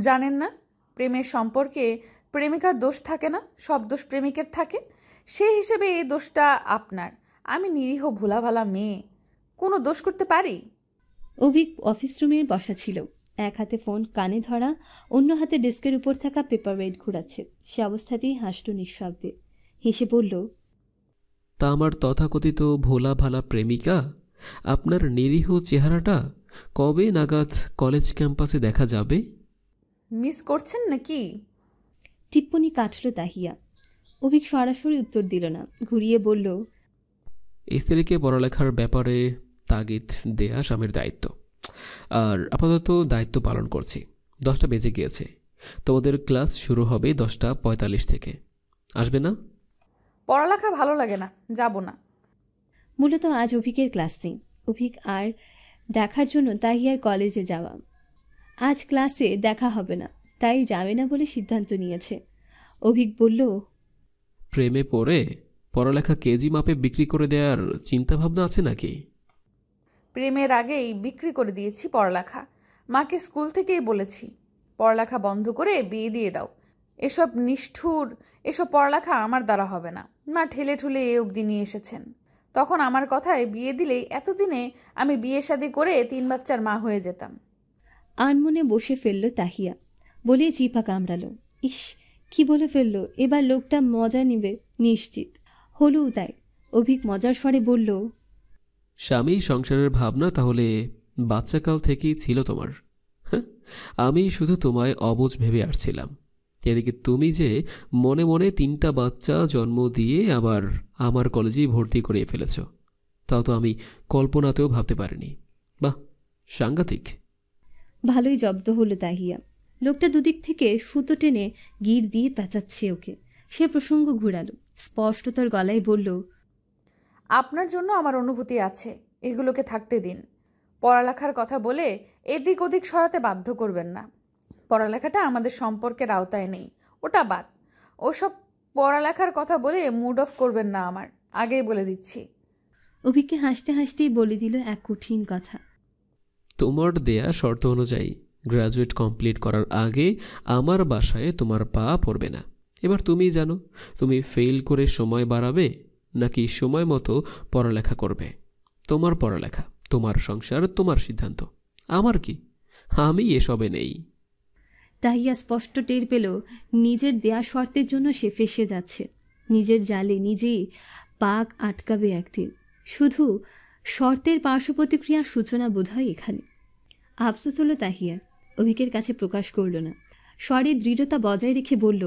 জানেন না, প্রেমের সম্পর্কে প্রেমিকার দোষ থাকে না, সব দোষ প্রেমিকের থাকে। সেই হিসেবে এই দোষটা আপনার। আমি নিরীহ ভোলাভালা মেয়ে, কোনো দোষ করতে পারি? অভিক অফিস রুমে বসা ছিল, এক হাতে ফোন কানে ধরা, অন্য হাতে ডেস্কের উপর থাকা পেপার ওয়েট ঘোরাচ্ছে। সে অবস্থাতেই হাসল নিঃশব্দে, হেসে বলল, তা আমার তথাকথিত ভোলা ভালা প্রেমিকা, আপনার নিরীহ চেহারাটা কবে নাগাদ কলেজ ক্যাম্পাসে দেখা যাবে? মিস করছেন নাকি? টিপ্পনি কাটল তাহিয়া। অভিক সরাসরি উত্তর দিল না, ঘুরিয়ে বলল, স্ত্রীকে পড়ালেখার ব্যাপারে তাগিদ দেয়া স্বামীর দায়িত্ব, আর আপাতত দায়িত্ব পালন করছি। 10টা বেজে গিয়েছে, তোমাদের ক্লাস শুরু হবে 10:45 থেকে। আসবে না? পড়ালেখা ভালো লাগে না, যাব না। মূলত আজ অভিকের ক্লাস নেই। অভিক আর দেখার জন্য তাহিয়ার কলেজে যাওয়া। আজ ক্লাসে দেখা হবে না, তাই যাবে না বলে সিদ্ধান্ত নিয়েছে। অভিক বলল, প্রেমে পড়ে পড়ালেখা কেজি মাপে বিক্রি করে দেওয়ার চিন্তাভাবনা আছে নাকি? প্রেমের আগেই বিক্রি করে দিয়েছি পড়ালেখা। মাকে স্কুল থেকেই বলেছি, পড়ালেখা বন্ধ করে বিয়ে দিয়ে দাও। এসব নিষ্ঠুর, এসব পড়ালেখা আমার দ্বারা হবে না। মা ঠেলে ঠুলে এ অবধি নিয়ে এসেছেন। তখন আমার কথায় বিয়ে দিলেই এতদিনে আমি বিয়ে শাদী করে 3 বাচ্চার মা হয়ে যেতাম। আনমনে বসে ফেলল তাহিয়া, বলে জিভা কামড়াল। ইস, কি বলে ফেলল! এবার লোকটা মজা নিবে নিশ্চিত। হলও তাই। অভিক মজার স্বরে বলল, স্বামী সংসারের ভাবনা তাহলে বাচ্চাকাল থেকেই ছিল তোমার? হ্যাঁ, আমি শুধু তোমায় অবুঝ ভেবে আসছিলাম। এদিকে তুমি যে মনে মনে 3টা বাচ্চা জন্ম দিয়ে আবার আমার কলেজেই ভর্তি করিয়ে ফেলেছ, তাও তো আমি কল্পনাতেও ভাবতে পারিনি। বাহ, সাংঘাতিক। ভালোই জব্দ হলো তাহিয়া। লোকটা দুদিক থেকে সুতো টেনে গির দিয়ে পেঁচাচ্ছে ওকে। সে প্রসঙ্গ ঘুরালো, স্পষ্ট তার গলায় বলল, আপনার জন্য আমার অনুভূতি আছে, এগুলোকে থাকতে দিন। পড়ালেখার কথা বলে এদিক ওদিক সরাতে বাধ্য করবেন না। পড়ালেখাটা আমাদের সম্পর্কের আওতায় নেই, ওটা বাদ। ওসব পড়ালেখার কথা বলে মুড অফ করবেন না আমার, আগেই বলে দিচ্ছি। অভিককে হাসতে হাসতেই বলে দিল এক কঠিন কথা। তোমার দেয়া শর্ত অনুযায়ী গ্র্যাজুয়েট কমপ্লিট করার আগে আমার বাসায় তোমার পা পড়বে না। এবার তুমিই জানো, তুমি ফেল করে সময় বাড়াবে নাকি সময় মতো পড়ালেখা করবে। তোমার পড়ালেখা, তোমার সংসার, তোমার সিদ্ধান্ত। আমার কি? আমি এসবে নেই। তাহিয়া স্পষ্ট টের পেল নিজের দেয়া শর্তের জন্য সে ফেঁসে যাচ্ছে। নিজের জালে নিজেই পাক আটকাবে একদিন। শুধু শর্তের পার্শ্ব প্রতিক্রিয়ার সূচনা বোধহয় এখানে। আফসোস হলো তাহিয়ার, অভিকের কাছে প্রকাশ করল না। স্বরে দৃঢ়তা বজায় রেখে বলল,